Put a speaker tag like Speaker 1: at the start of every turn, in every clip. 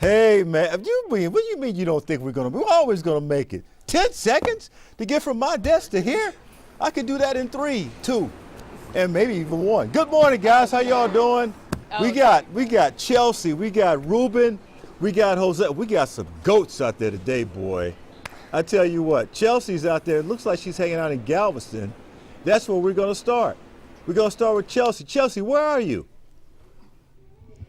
Speaker 1: Hey, man, what do you mean you don't think we're going to? We're always going to make it. 10 seconds to get from my desk to here? I could do that in 3, 2, and maybe even 1. Good morning, guys. How y'all doing? We got Chelsea. We got Ruben. We got Jose. We got some goats out there today, boy. I tell you what, Chelsea's out there. It looks like she's hanging out in Galveston. That's where we're going to start. We're going to start with Chelsea. Chelsea, where are you?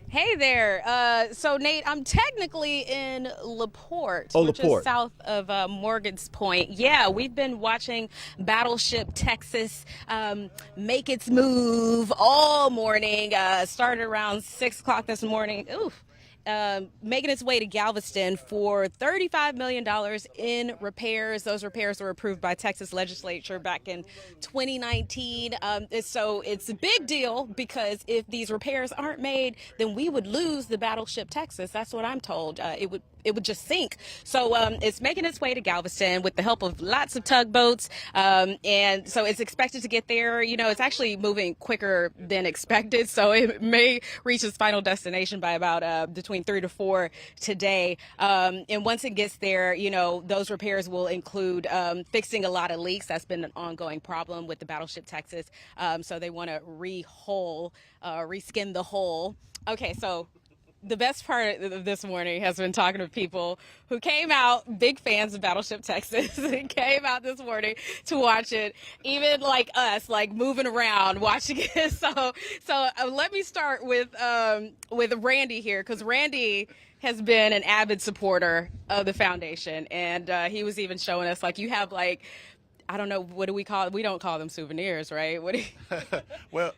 Speaker 2: Hey there. So, Nate, I'm technically in LaPorte, which
Speaker 1: LaPorte.
Speaker 2: is south of Morgan's Point. Yeah, we've been watching Battleship Texas make its move all morning. Started around 6 o'clock this morning. Oof. Making its way to Galveston for $35 million in repairs. Those repairs were approved by Texas legislature back in 2019. So it's a big deal because if these repairs aren't made, then we would lose the Battleship Texas. That's what I'm told. It would just sink. So it's making its way to Galveston with the help of lots of tugboats. And so it's expected to get there. You know, it's actually moving quicker than expected. So it may reach its final destination by about between 3 to 4 today. And once it gets there, you know, those repairs will include fixing a lot of leaks. That's been an ongoing problem with the Battleship Texas. So they want to reskin the hull. Okay, so the best part of this morning has been talking to people who came out, big fans of Battleship Texas, and came out this morning to watch it, even like us, like moving around, watching it. So let me start with Randy here, because Randy has been an avid supporter of the foundation, and he was even showing us, like, you have, like, I don't know, what do we call it? We don't call them souvenirs, right? What do you...
Speaker 3: Well,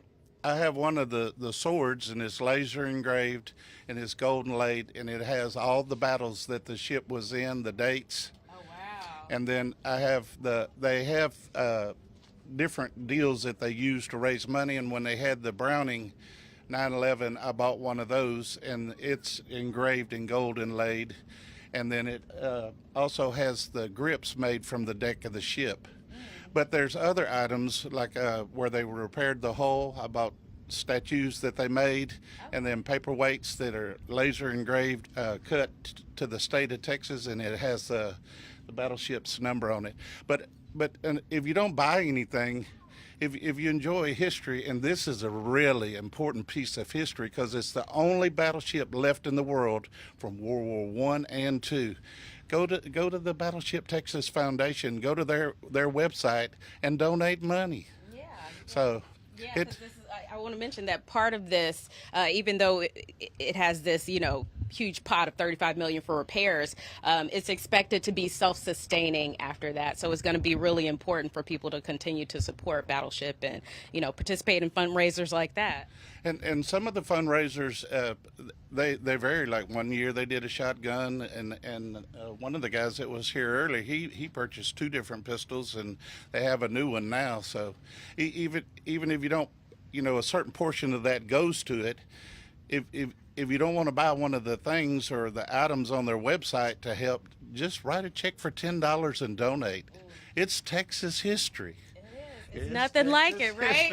Speaker 3: I have one of the swords, and it's laser engraved, and it's golden laid, and it has all the battles that the ship was in, the dates.
Speaker 2: Oh, wow.
Speaker 3: And then I have they have different deals that they use to raise money, and when they had the Browning 911, I bought one of those, and it's engraved in gold and laid. And then it also has the grips made from the deck of the ship. But there's other items, like where they repaired the hull. I bought statues that they made, and then paperweights that are laser engraved, cut to the state of Texas, and it has the battleship's number on it. But if you don't buy anything, if you enjoy history, and this is a really important piece of history because it's the only battleship left in the world from World War I and II. Go to the Battleship Texas Foundation. Go to their website and donate money.
Speaker 2: Yeah.
Speaker 3: So,
Speaker 2: yeah, I want to mention that part of this, even though it has this, you know, huge pot of $35 million for repairs, it's expected to be self-sustaining after that. So it's going to be really important for people to continue to support Battleship and, you know, participate in fundraisers like that.
Speaker 3: And some of the fundraisers, they vary. Like one year they did a shotgun, and one of the guys that was here earlier, he purchased 2 different pistols, and they have a new one now. So even if you don't, you know, a certain portion of that goes to it. If you don't want to buy one of the things or the items on their website to help, just write a check for $10 and donate. It's Texas history.
Speaker 2: It's nothing like it, right?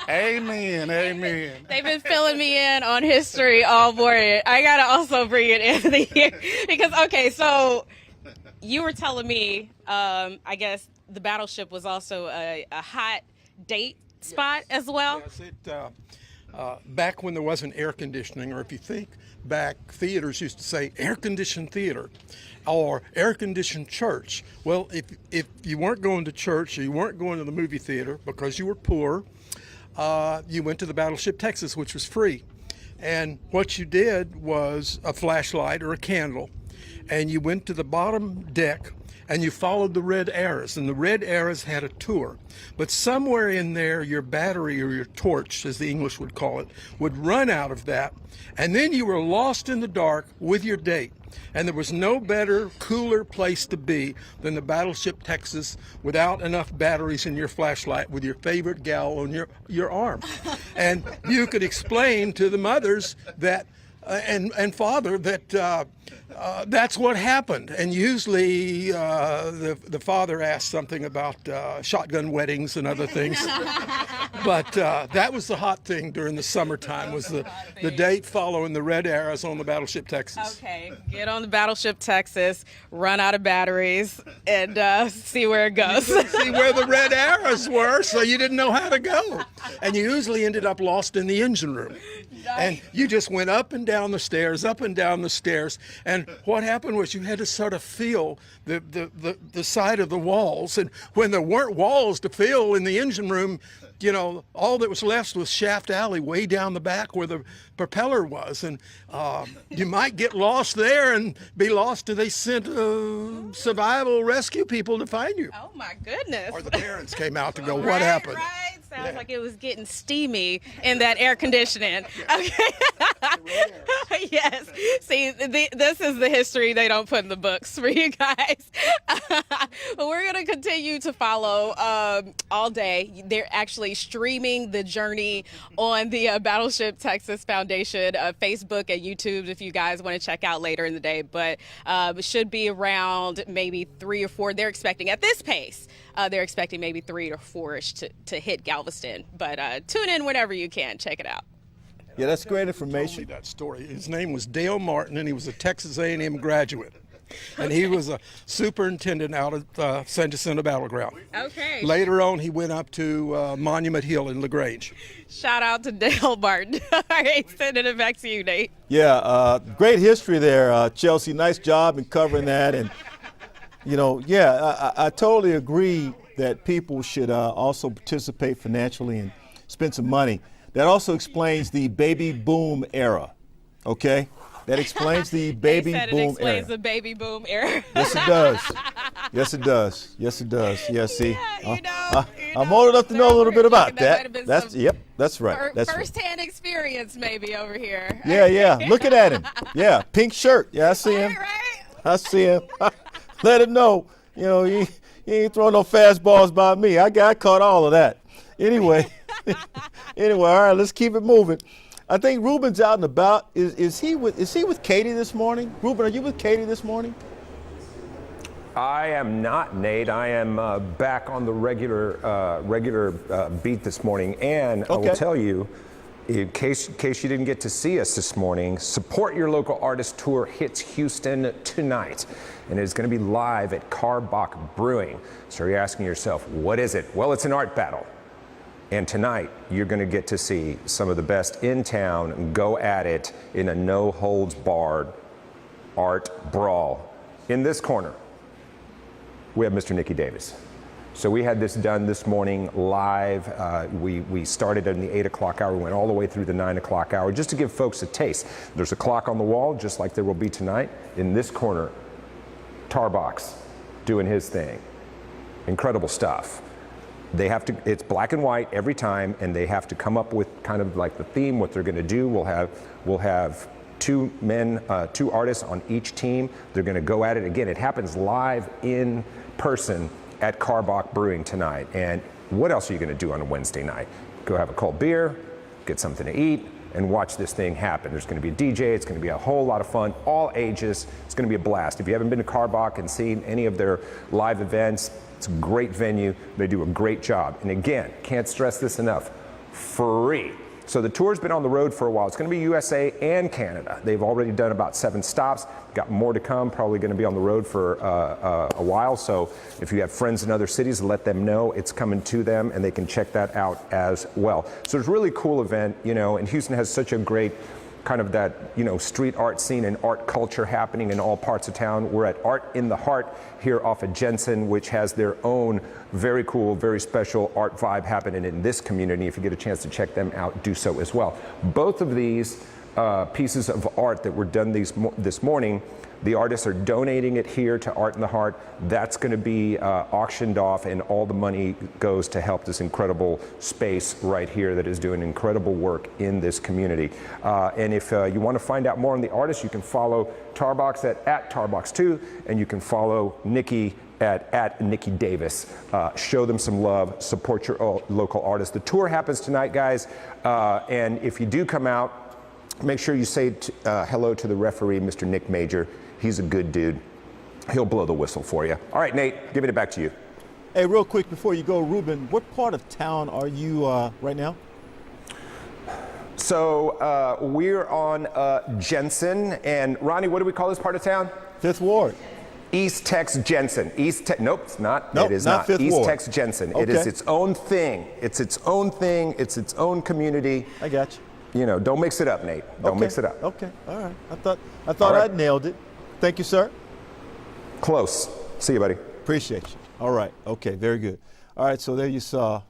Speaker 3: Amen, amen.
Speaker 2: They've been filling me in on history all morning. I got to also bring it in here because, okay, so you were telling me, I guess the Battleship was also a hot date spot as well?
Speaker 4: Yes, back when there wasn't air conditioning, or if you think back, theaters used to say air-conditioned theater or air-conditioned church. Well, if you weren't going to church or you weren't going to the movie theater because you were poor, you went to the Battleship Texas, which was free. And what you did was a flashlight or a candle, and you went to the bottom deck and you followed the red arrows, and the red arrows had a tour. But somewhere in there, your battery or your torch, as the English would call it, would run out of that, and then you were lost in the dark with your date. And there was no better, cooler place to be than the Battleship Texas without enough batteries in your flashlight with your favorite gal on your arm. And you could explain to the mothers that and father that that's what happened. And usually the father asked something about shotgun weddings and other things. But that was the hot thing during the summertime, was the date following the red arrows on the Battleship Texas.
Speaker 2: Okay, get on the Battleship Texas, run out of batteries, and see where it goes.
Speaker 4: See where the red arrows were, so you didn't know how to go. And you usually ended up lost in the engine room. And you just went up and down the stairs, up and down the stairs. And what happened was you had to sort of feel the side of the walls. And when there weren't walls to feel in the engine room, you know, all that was left was Shaft Alley way down the back where the propeller was. And you might get lost there and be lost till they sent survival rescue people to find you.
Speaker 2: Oh my goodness.
Speaker 4: Or the parents came out to go, what happened?
Speaker 2: Right. Sounds like it was getting steamy in that air conditioning. Okay. Yes. See, this is the history they don't put in the books for you guys. But we're going to continue to follow all day. They're actually streaming the journey on the Battleship Texas Foundation Facebook and YouTube if you guys want to check out later in the day. But it should be around maybe 3 or 4. They're expecting at this pace. They're expecting maybe 3 or 4-ish to hit Galveston. But tune in whenever you can. Check it out.
Speaker 1: Yeah, that's great information.
Speaker 4: Told me that story. His name was Dale Martin, and he was a Texas A&M graduate. And he was a superintendent out at San Jacinto Battleground.
Speaker 2: Okay.
Speaker 4: Later on, he went up to Monument Hill in LaGrange.
Speaker 2: Shout out to Dale Martin. All right, sending it back to you, Nate.
Speaker 1: Yeah, great history there, Chelsea. Nice job in covering that. And, you know, yeah, I totally agree that people should also participate financially and spend some money. That also explains the baby boom era, okay? That explains the baby boom era.
Speaker 2: It explains the baby boom era.
Speaker 1: Yes, it does. Yes, it does. Yes, it does. Yeah, see, I'm old enough to know a little bit about that. That's right. That's
Speaker 2: first-hand experience maybe over here.
Speaker 1: Yeah. Looking at him. Yeah, pink shirt. Yeah, I see him.
Speaker 2: Right.
Speaker 1: I see him. Let him know. You know, he ain't throwing no fastballs by me. I caught all of that. Anyway, all right, let's keep it moving. I think Ruben's out and about. Is he with Katie this morning? Ruben, are you with Katie this morning?
Speaker 5: I am not, Nate. I am back on the regular beat this morning, and
Speaker 1: Okay.
Speaker 5: I will tell you, in case you didn't get to see us this morning, Support Your Local Artist Tour hits Houston tonight, and it's going to be live at Carbach Brewing. So you're asking yourself, what is it? Well, it's an art battle. And tonight, you're going to get to see some of the best in town go at it in a no-holds-barred art brawl. In this corner, we have Mr. Nicky Davis. So we had this done this morning live. We started in the 8 o'clock hour, we went all the way through the 9 o'clock hour, just to give folks a taste. There's a clock on the wall, just like there will be tonight. In this corner, Tarbox doing his thing. Incredible stuff. They have to, it's black and white every time, and they have to come up with kind of like the theme, what they're going to do. We'll have two artists on each team. They're going to go at it again. It happens live in person at Carbach Brewing tonight. And what else are you going to do on a Wednesday night? Go have a cold beer, get something to eat, and watch this thing happen. There's going to be a DJ. It's going to be a whole lot of fun, all ages. It's going to be a blast. If you haven't been to Carbach and seen any of their live events, it's a great venue. They do a great job. And again, can't stress this enough, free. So the tour's been on the road for a while. It's going to be USA and Canada. They've already done about 7 stops. Got more to come, probably going to be on the road for a while. So if you have friends in other cities, let them know it's coming to them, and they can check that out as well. So it's a really cool event, you know, and Houston has such a great kind of that, you know, street art scene and art culture happening in all parts of town. We're at Art in the Heart here off of Jensen, which has their own very cool, very special art vibe happening in this community. If you get a chance to check them out, do so as well. Both of these pieces of art that were done this morning, the artists are donating it here to Art in the Heart. That's going to be auctioned off, and all the money goes to help this incredible space right here that is doing incredible work in this community. And if you want to find out more on the artists, you can follow Tarbox at Tarbox2, and you can follow Nicky at Nicky Davis. Show them some love, support your local artists. The tour happens tonight, guys, and if you do come out, make sure you say hello to the referee, Mr. Nick Major. He's a good dude. He'll blow the whistle for you. All right, Nate, giving it back to you.
Speaker 1: Hey, real quick before you go, Ruben, what part of town are you right now?
Speaker 5: So we're on Jensen, and Ronnie, what do we call this part of town?
Speaker 1: Fifth Ward.
Speaker 5: East Tex Jensen. Nope, it's not.
Speaker 1: Nope,
Speaker 5: it is
Speaker 1: not
Speaker 5: not.
Speaker 1: Fifth
Speaker 5: East
Speaker 1: Ward.
Speaker 5: Tex Jensen. It
Speaker 1: Okay.
Speaker 5: is its own thing. It's its own thing. It's its own community.
Speaker 1: I got you.
Speaker 5: You know, don't mix it up, Nate. Don't
Speaker 1: Okay.
Speaker 5: mix it up.
Speaker 1: Okay, all right. I thought
Speaker 5: All right.
Speaker 1: I'd nailed it. Thank you, sir.
Speaker 5: Close. See you, buddy.
Speaker 1: Appreciate you. All right. Okay, very good. All right, so there you saw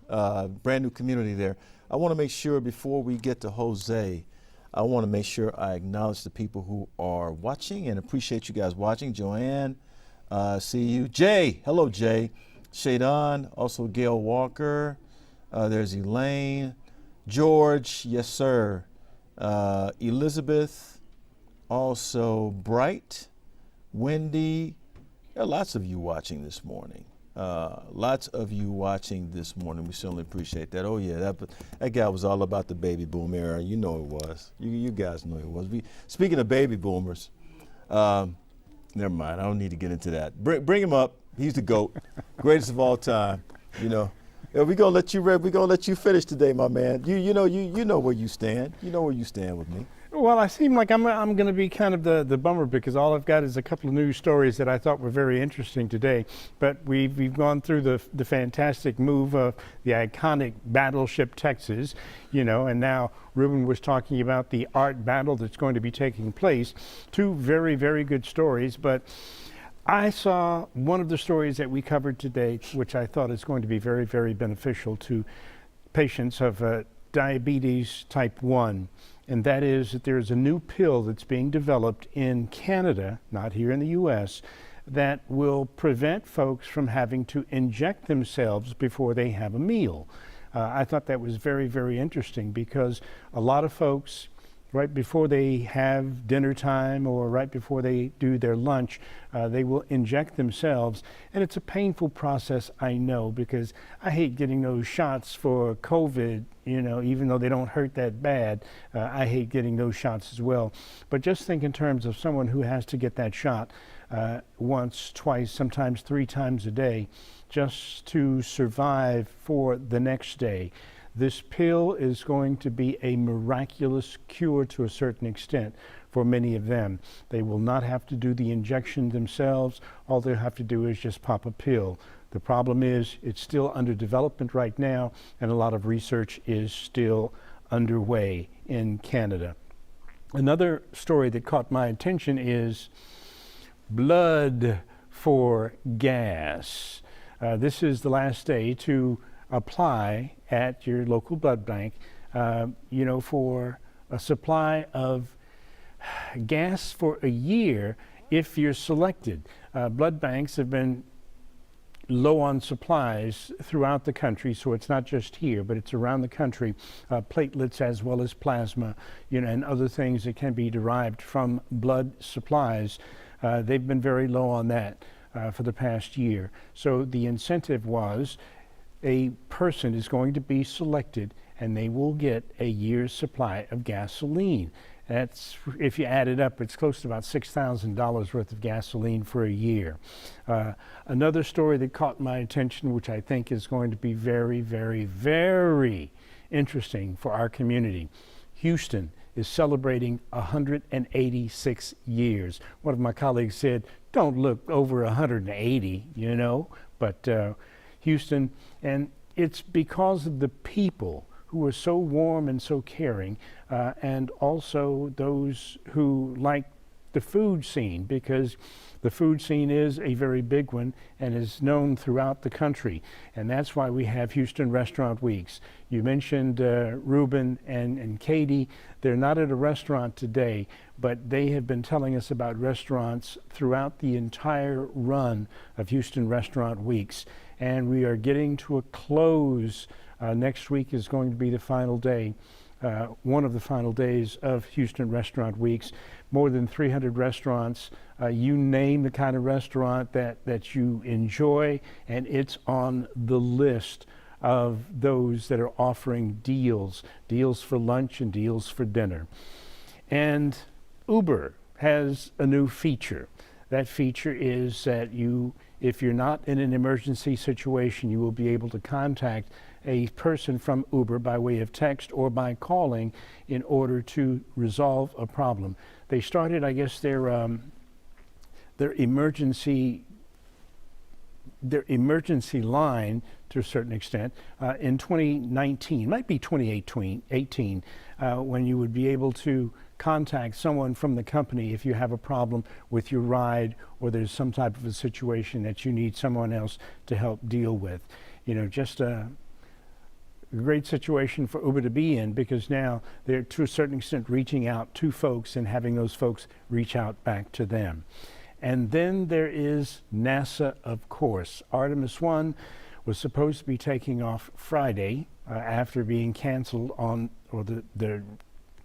Speaker 1: brand new community there. I want to make sure before we get to Jose, I want to make sure I acknowledge the people who are watching and appreciate you guys watching. Joanne, see you. Jay, hello, Jay. Shadon, also Gail Walker. There's Elaine. George, yes, sir. Elizabeth, also Bright. Wendy. There are lots of you watching this morning. Lots of you watching this morning. We certainly appreciate that. Oh yeah, that guy was all about the baby boom era. You know it was. You guys know it was. Speaking of baby boomers, never mind. I don't need to get into that. Bring him up. He's the GOAT, greatest of all time. You know. We're gonna let you finish today, my man. You know where you stand. You know where you stand with me.
Speaker 6: Well, I seem like I'm going to be kind of the bummer because all I've got is a couple of news stories that I thought were very interesting today. But we've gone through the fantastic move of the iconic Battleship Texas, and now Ruben was talking about the art battle that's going to be taking place. Two very, very good stories, but I saw one of the stories that we covered today, which I thought is going to be very, very beneficial to patients of diabetes type 1. And that is that there's a new pill that's being developed in Canada, not here in the U.S., that will prevent folks from having to inject themselves before they have a meal. I thought that was very, very interesting because a lot of folks, right before they have dinner time or right before they do their lunch, they will inject themselves. And it's a painful process, I know, because I hate getting those shots for COVID, even though they don't hurt that bad. I hate getting those shots as well. But just think in terms of someone who has to get that shot once, twice, sometimes 3 times a day, just to survive for the next day. This pill is going to be a miraculous cure to a certain extent for many of them. They will not have to do the injection themselves. All they'll have to do is just pop a pill. The problem is it's still under development right now, and a lot of research is still underway in Canada. Another story that caught my attention is blood for gas. This is the last day to apply at your local blood bank, for a supply of gas for a year if you're selected. Blood banks have been low on supplies throughout the country, so it's not just here, but it's around the country, platelets as well as plasma, and other things that can be derived from blood supplies. They've been very low on that for the past year. So the incentive was a person is going to be selected and they will get a year's supply of gasoline. That's, if you add it up, it's close to about $6,000 worth of gasoline for a year. Another story that caught my attention, which I think is going to be very, very, very interesting for our community. Houston is celebrating 186 years. One of my colleagues said, don't look over 180, but Houston, and it's because of the people who are so warm and so caring, and also those who like the food scene, because the food scene is a very big one and is known throughout the country. And that's why we have Houston Restaurant Weeks. You mentioned Ruben and Katie. They're not at a restaurant today, but they have been telling us about restaurants throughout the entire run of Houston Restaurant Weeks. And we are getting to a close. Next week is going to be the final day, one of the final days of Houston Restaurant Weeks. More than 300 restaurants. You name the kind of restaurant that you enjoy, and it's on the list of those that are offering deals for lunch and deals for dinner. And Uber has a new feature. That feature is that you If you're not in an emergency situation, you will be able to contact a person from Uber by way of text or by calling in order to resolve a problem. They started, I guess, their emergency line to a certain extent in 2019, might be 2018, when you would be able to contact someone from the company if you have a problem with your ride or there's some type of a situation that you need someone else to help deal with. You know, just a great situation for Uber to be in, because now they're to a certain extent reaching out to folks and having those folks reach out back to them. And then there is NASA, of course. Artemis 1 was supposed to be taking off Friday after being canceled on, or the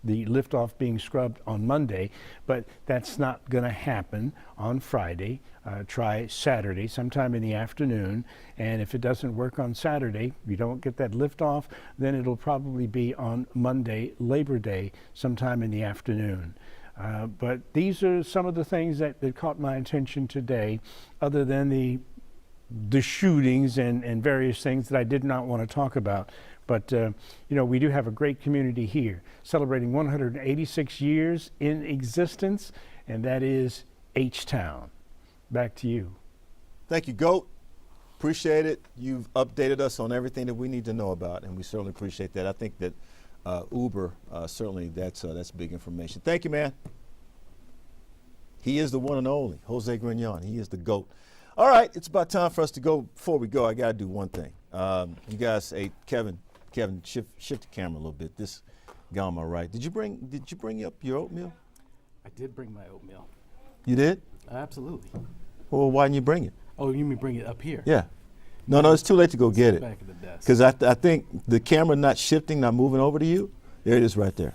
Speaker 6: liftoff being scrubbed on Monday, but that's not going to happen on Friday. Try Saturday, sometime in the afternoon, and if it doesn't work on Saturday, you don't get that liftoff, then it'll probably be on Monday, Labor Day, sometime in the afternoon. But these are some of the things that caught my attention today, other than the shootings and various things that I did not want to talk about. But, you know, we do have a great community here, celebrating 186 years in existence, and that is H-Town. Back to you.
Speaker 1: Thank you, GOAT. Appreciate it. You've updated us on everything that we need to know about, and we certainly appreciate that. I think that Uber, certainly that's big information. Thank you, man. He is the one and only, Jose Grignon. He is the GOAT. All right, it's about time for us to go. Before we go, I got to do one thing. You guys, hey, Kevin, shift the camera a little bit. This guy on my right. Did you bring up your oatmeal?
Speaker 7: I did bring my oatmeal.
Speaker 1: You did?
Speaker 7: Absolutely.
Speaker 1: Well, why didn't you bring it?
Speaker 7: Oh, you mean bring it up here?
Speaker 1: Yeah. No, it's too late to go get it.
Speaker 7: Back at the desk.
Speaker 1: Because I think the camera not shifting, not moving over to you. There it is right there.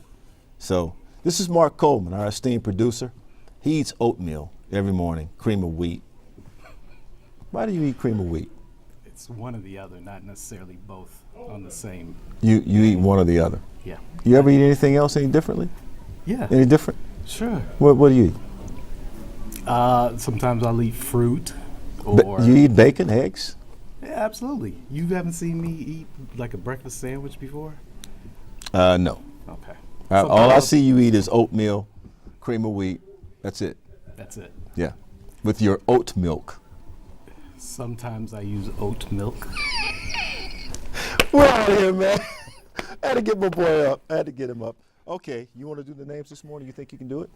Speaker 1: So this is Mark Coleman, our esteemed producer. He eats oatmeal every morning, cream of wheat. Why do you eat cream of wheat?
Speaker 7: It's one or the other, not necessarily both on the same.
Speaker 1: You eat one or the other.
Speaker 7: Yeah.
Speaker 1: You ever eat anything else any differently?
Speaker 7: Yeah.
Speaker 1: Any different?
Speaker 7: Sure.
Speaker 1: What do you eat?
Speaker 7: Sometimes I'll eat fruit. Or
Speaker 1: You eat bacon, eggs?
Speaker 7: Yeah, absolutely. You haven't seen me eat like a breakfast sandwich before?
Speaker 1: No.
Speaker 7: Okay.
Speaker 1: All I see you eat is oatmeal, cream of wheat. That's it.
Speaker 7: That's it.
Speaker 1: Yeah. With your oat milk.
Speaker 7: Sometimes I use oat milk.
Speaker 1: We're out of here, man. I had to get my boy up. I had to get him up. Okay, you want to do the names this morning? You think you can do it?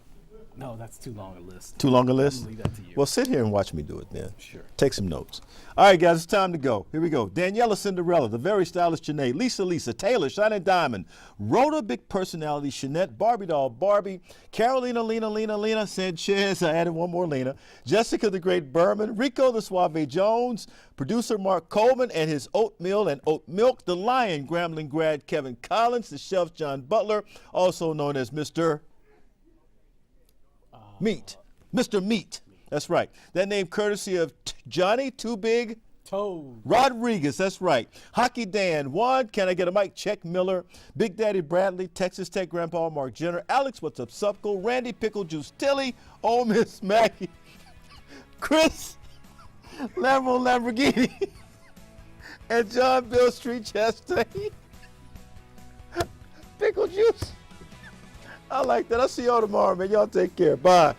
Speaker 7: No, that's too long a list.
Speaker 1: Too long a list?
Speaker 7: I'm gonna leave that to you.
Speaker 1: Well, sit here and watch me do it then.
Speaker 7: Sure.
Speaker 1: Take some notes. All right, guys, it's time to go. Here we go. Daniela Cinderella, the very stylish Janae, Lisa, Taylor, Shining Diamond, Rhoda, big personality, Shanette, Barbie doll, Barbie, Carolina, Lena, Sanchez, I added one more Lena, Jessica, the great Berman, Rico, the Suave Jones, producer Mark Coleman and his oatmeal and oat milk, the Lion, Grambling grad Kevin Collins, the chef John Butler, also known as Mr. Meat. Mr. Meat. That's right. That name courtesy of Johnny Too Big
Speaker 7: Toad
Speaker 1: Rodriguez. That's right. Hockey Dan. Juan, can I get a mic? Check Miller. Big Daddy Bradley. Texas Tech Grandpa Mark Jenner. Alex, what's up, Supco? Randy Pickle Juice Tilly. Oh, Miss Maggie. Chris Lamborghini. And John Bill Street Chastain. Pickle Juice. I like that. I'll see y'all tomorrow, man. Y'all take care. Bye.